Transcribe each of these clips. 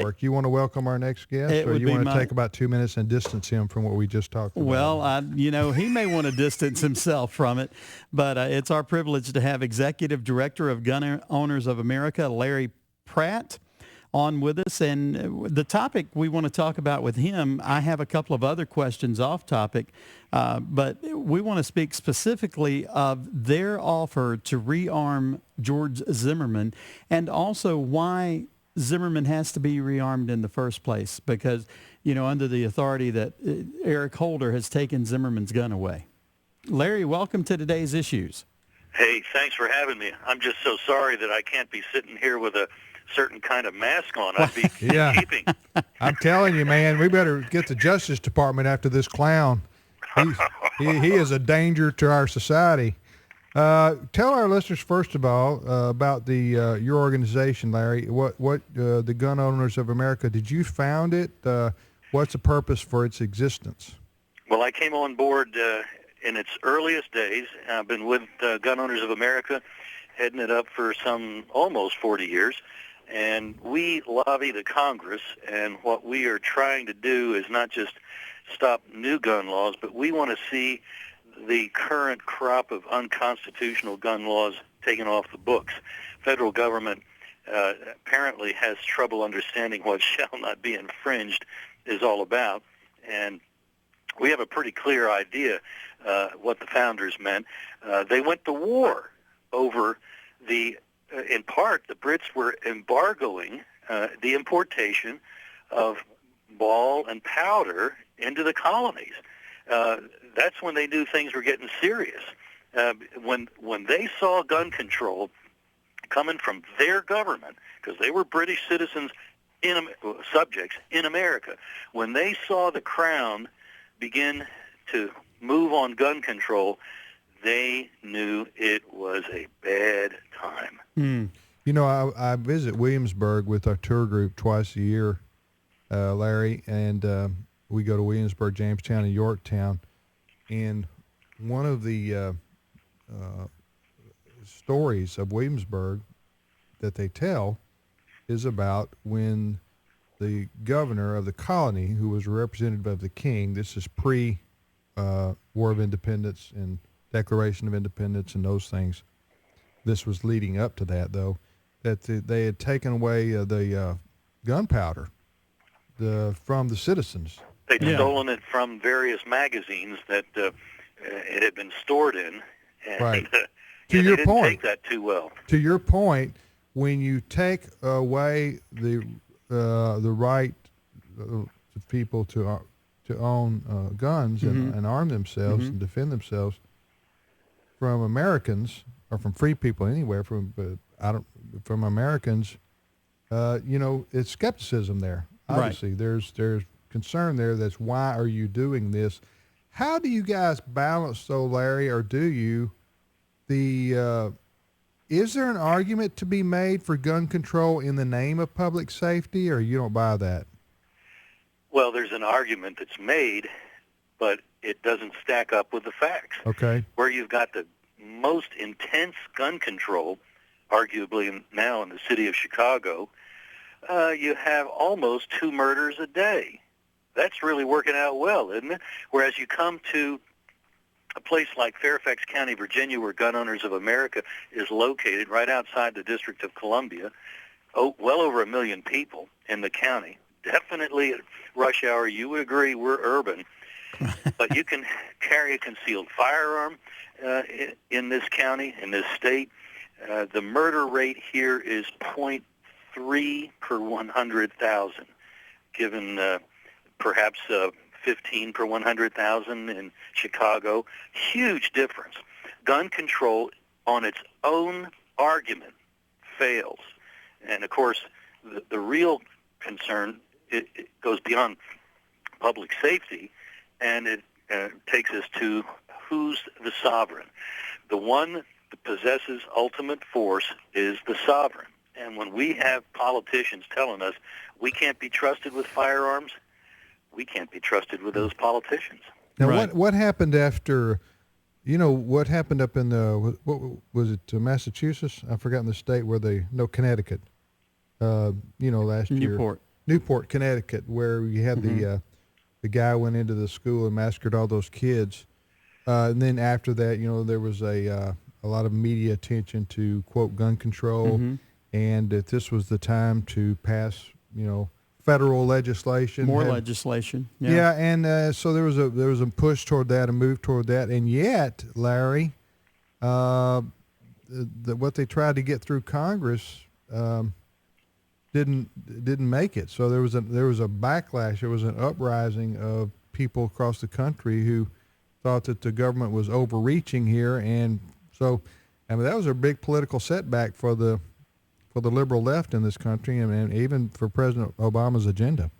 work. You want to welcome our next guest, or you want to take about 2 minutes and distance him from what we just talked about? Well, he may want to distance himself from it, but it's our privilege to have Executive Director of Gun Owners of America, Larry Pratt, on with us. And the topic we want to talk about with him, I have a couple of other questions off topic, but we want to speak specifically of their offer to rearm George Zimmerman, and also why Zimmerman has to be rearmed in the first place, because, under the authority that Eric Holder has taken Zimmerman's gun away. Larry, welcome to today's issues. Hey, thanks for having me. I'm just so sorry that I can't be sitting here with a certain kind of mask on. I'd be keeping. I'm telling you, man, we better get the Justice Department after this clown. He is a danger to our society. Tell our listeners, first of all, about your organization, Larry. What the Gun Owners of America, did you found it? What's the purpose for its existence? Well, I came on board in its earliest days. I've been with Gun Owners of America, heading it up for some almost 40 years. And we lobby the Congress, and what we are trying to do is not just stop new gun laws, but we want to see the current crop of unconstitutional gun laws taken off the books. Federal government apparently has trouble understanding what shall not be infringed is all about, and we have a pretty clear idea what the founders meant. They went to war over in part, the Brits were embargoing the importation of ball and powder into the colonies. That's when they knew things were getting serious. When they saw gun control coming from their government, because they were British citizens, subjects in America, when they saw the Crown begin to move on gun control, they knew it was a bad time. I visit Williamsburg with our tour group twice a year, Larry, and we go to Williamsburg, Jamestown, and Yorktown. And one of the stories of Williamsburg that they tell is about when the governor of the colony, who was a representative of the king, this is pre-War of Independence and Declaration of Independence and those things. This was leading up to that, though, that they had taken away the gunpowder from the citizens. They'd stolen it from various magazines that it had been stored in. And, right. They didn't take that too well. To your point, when you take away the right of people to own guns and arm themselves and defend themselves from Americans, or from free people anywhere, from Americans, it's skepticism there. Obviously, right. There's concern there. That's why are you doing this? How do you guys balance, though, Larry, or do you? Is there an argument to be made for gun control in the name of public safety, or you don't buy that? Well, there's an argument that's made, but it doesn't stack up with the facts. Okay. Where you've got the most intense gun control, arguably now in the city of Chicago, you have almost 2 murders a day. That's really working out well, isn't it? Whereas you come to a place like Fairfax County, Virginia, where Gun Owners of America is located, right outside the District of Columbia, well over 1 million people in the county. Definitely at rush hour, you would agree we're urban. But you can carry a concealed firearm in this county, in this state. The murder rate here is 0.3 per 100,000, given perhaps 15 per 100,000 in Chicago. Huge difference. Gun control on its own argument fails. And, of course, the real concern, it goes beyond public safety, and it takes us to who's the sovereign. The one that possesses ultimate force is the sovereign. And when we have politicians telling us we can't be trusted with firearms, we can't be trusted with those politicians. Now, right. what happened after, what happened up in what was it, Massachusetts? I've forgotten the state where Connecticut, last year. Newport. Newport, Connecticut, where you had the guy went into the school and massacred all those kids. And then after that, there was a lot of media attention to, quote, gun control, and that this was the time to pass, federal legislation. More legislation. Yeah, and so there was a push toward that, a move toward that, and yet, Larry, what they tried to get through Congress didn't make it. So there was a backlash. There was an uprising of people across the country who thought that the government was overreaching here, and so that was a big political setback for the liberal left in this country, and even for President Obama's agenda.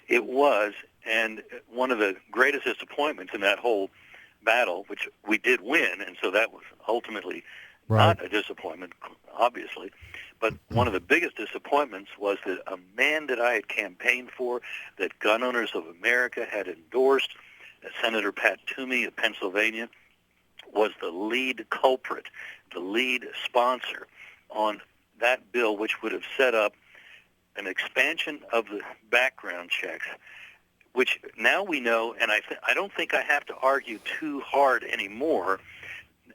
It was, and one of the greatest disappointments in that whole battle, which we did win, and so that was ultimately not a disappointment, obviously, but one of the biggest disappointments was that a man that I had campaigned for, that Gun Owners of America had endorsed, Senator Pat Toomey of Pennsylvania, was the lead culprit, the lead sponsor on that bill, which would have set up an expansion of the background checks, which now we know, and I don't think I have to argue too hard anymore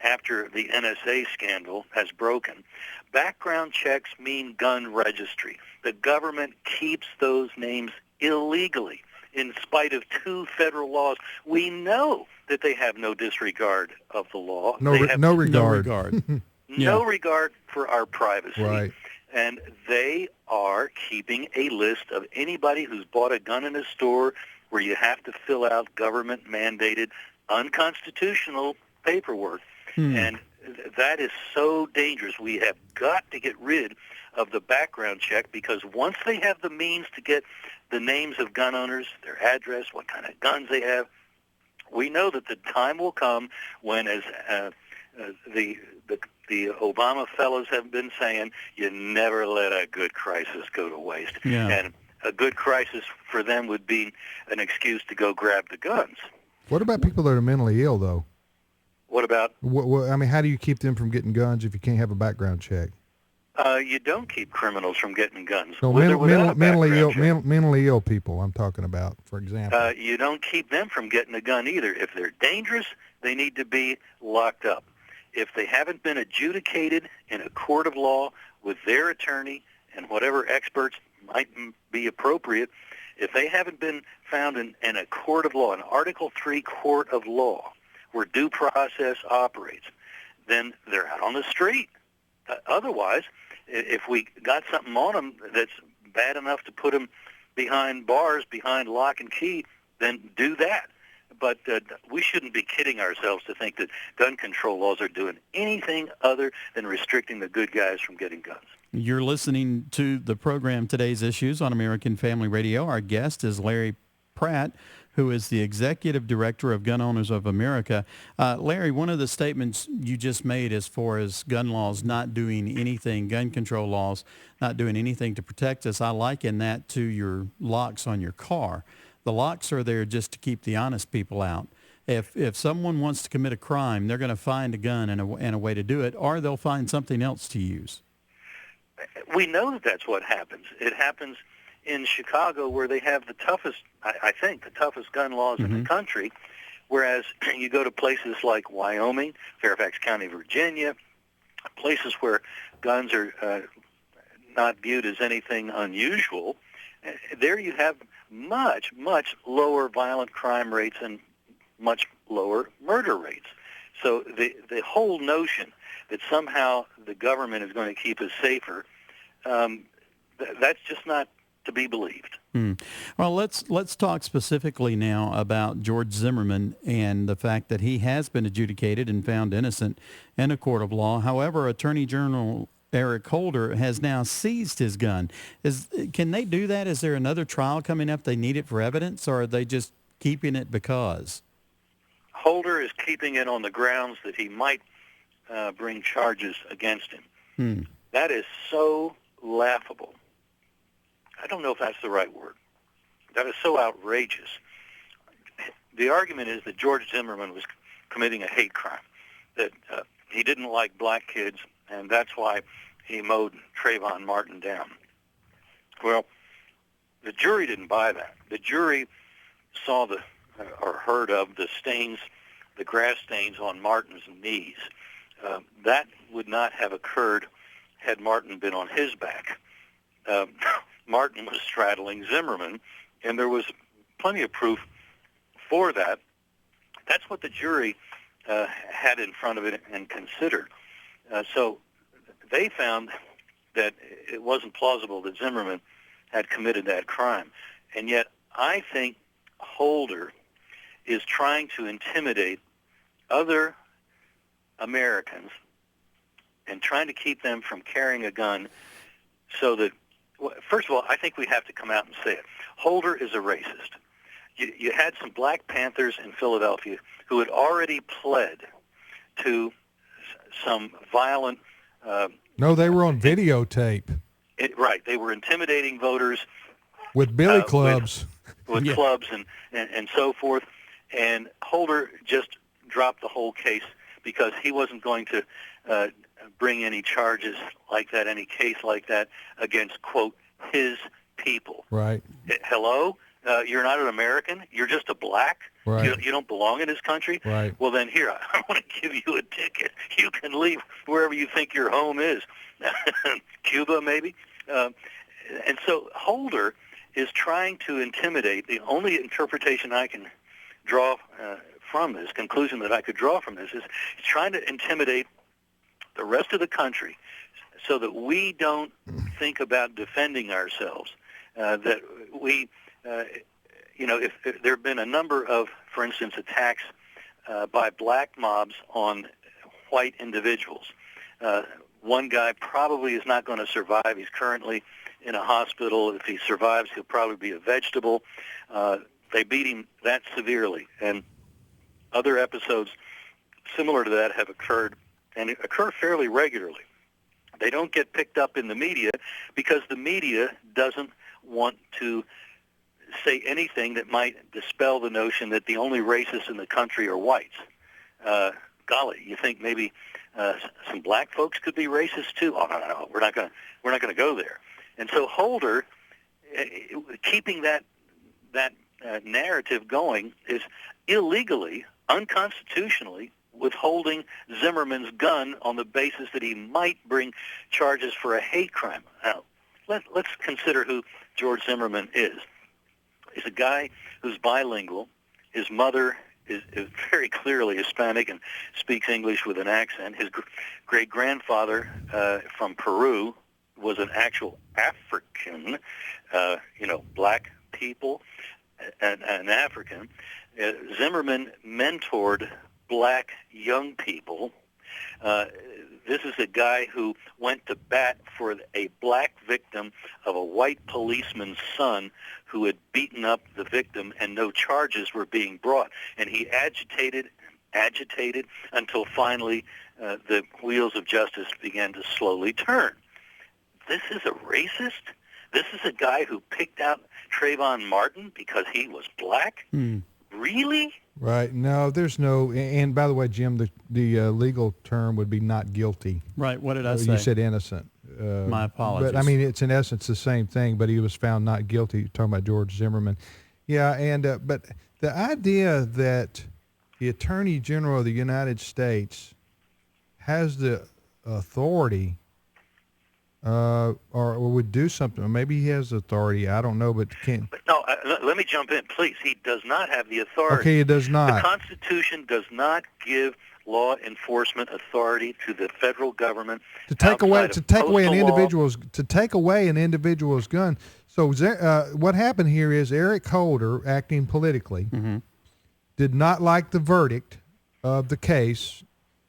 after the NSA scandal has broken. Background checks mean gun registry. The government keeps those names illegally in spite of 2 federal laws. We know that they have no disregard of the law. No regard. No regard for our privacy. Right. And they are keeping a list of anybody who's bought a gun in a store where you have to fill out government-mandated, unconstitutional paperwork. And that is so dangerous. We have got to get rid of the background check, because once they have the means to get the names of gun owners, their address, what kind of guns they have, we know that the time will come when, as the Obama fellows have been saying, you never let a good crisis go to waste. Yeah. And a good crisis for them would be an excuse to go grab the guns. What about people that are mentally ill, though? What about? How do you keep them from getting guns if you can't have a background check? You don't keep criminals from getting guns. No, mentally ill people I'm talking about, for example. You don't keep them from getting a gun either. If they're dangerous, they need to be locked up. If they haven't been adjudicated in a court of law with their attorney and whatever experts might be appropriate, if they haven't been found in a court of law, an Article III court of law, where due process operates, then they're out on the street. Otherwise, if we got something on them that's bad enough to put them behind bars, behind lock and key, then do that. But we shouldn't be kidding ourselves to think that gun control laws are doing anything other than restricting the good guys from getting guns. You're listening to the program Today's Issues on American Family Radio. Our guest is Larry Pratt, who is the Executive Director of Gun Owners of America. Larry, one of the statements you just made as far as gun laws not doing anything, gun control laws not doing anything to protect us, I liken that to your locks on your car. The locks are there just to keep the honest people out. If someone wants to commit a crime, they're going to find a gun and a way to do it, or they'll find something else to use. We know that that's what happens. It happens in Chicago, where they have the toughest, I think, the toughest gun laws in the country, whereas you go to places like Wyoming, Fairfax County, Virginia, places where guns are not viewed as anything unusual. There you have much, much lower violent crime rates and much lower murder rates. So the whole notion that somehow the government is going to keep us safer, that's just not to be believed. Well, let's talk specifically now about George Zimmerman and the fact that he has been adjudicated and found innocent in a court of law. However, Attorney General Eric Holder has now seized his gun. Can they do that? Is there another trial coming up? They need it for evidence, or are they just keeping it because? Holder is keeping it on the grounds that he might bring charges against him. That is so laughable. I don't know if that's the right word. That is so outrageous. The argument is that George Zimmerman was committing a hate crime, that he didn't like black kids, and that's why he mowed Trayvon Martin down. Well, the jury didn't buy that. The jury saw or heard of the stains, the grass stains on Martin's knees. That would not have occurred had Martin been on his back. Martin was straddling Zimmerman, and there was plenty of proof for that. That's what the jury had in front of it and considered. So they found that it wasn't plausible that Zimmerman had committed that crime. And yet I think Holder is trying to intimidate other Americans and trying to keep them from carrying a gun so that, first of all, I think we have to come out and say it. Holder is a racist. You had some Black Panthers in Philadelphia who had already pled to some violent... no, they were on videotape. Right. They were intimidating voters. With billy clubs. With Yeah. clubs and so forth. And Holder just dropped the whole case because he wasn't going to bring any charges like that, any case like that against, quote, his people. Right. Hello? You're not an American? You're just a black? Right. You don't belong in this country? Right. Well, then here, I want to give you a ticket. You can leave wherever you think your home is. Cuba, maybe? And so Holder is trying to intimidate. The only interpretation I can draw from this, conclusion that I could draw from this, is he's trying to intimidate the rest of the country so that we don't think about defending ourselves, that we... if there have been a number of, for instance, attacks by black mobs on white individuals. One guy probably is not going to survive. He's currently in a hospital. If he survives, he'll probably be a vegetable. They beat him that severely. And other episodes similar to that have occurred, and occur fairly regularly. They don't get picked up in the media because the media doesn't want to say anything that might dispel the notion that the only racists in the country are whites. Golly, you think maybe some black folks could be racist too? Oh no, we're not going to go there. And so Holder, keeping that narrative going, is illegally, unconstitutionally withholding Zimmerman's gun on the basis that he might bring charges for a hate crime. Now, let's consider who George Zimmerman is. He's a guy who's bilingual. His mother is very clearly Hispanic and speaks English with an accent. His great-grandfather from Peru was an actual African, black people, an African. Zimmerman mentored black young people. This is a guy who went to bat for a black victim of a white policeman's son who had beaten up the victim, and no charges were being brought. And he agitated until finally the wheels of justice began to slowly turn. This is a racist? This is a guy who picked out Trayvon Martin because he was black? Really? Right. No, there's no. And by the way, Jim, the legal term would be not guilty. Right. What did I say? You said innocent. My apologies. But I mean, it's in essence the same thing. But he was found not guilty. Talking about George Zimmerman. Yeah. And but the idea that the Attorney General of the United States has the authority, or would do something. Or maybe he has authority. I don't know, but can't. No, let me jump in, please. He does not have the authority. Okay, he does not. The Constitution does not give law enforcement authority to the federal government to take away an individual's gun. So what happened here is Eric Holder, acting politically, did not like the verdict of the case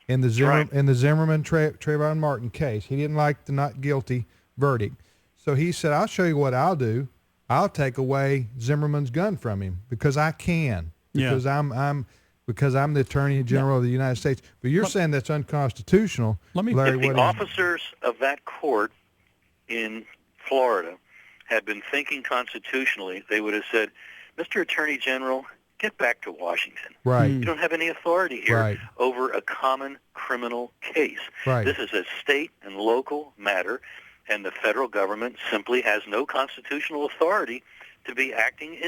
in the Zimmerman Trayvon Martin case. He didn't like the not guilty verdict. So he said, "I'll show you what I'll do. I'll take away Zimmerman's gun from him because I can. Because I'm the Attorney General of the United States." But you're saying that's unconstitutional. Larry, if the officers of that court in Florida had been thinking constitutionally, they would have said, "Mr. Attorney General, get back to Washington. Right. You don't have any authority here over a common criminal case. Right. This is a state and local matter, and the federal government simply has no constitutional authority to be acting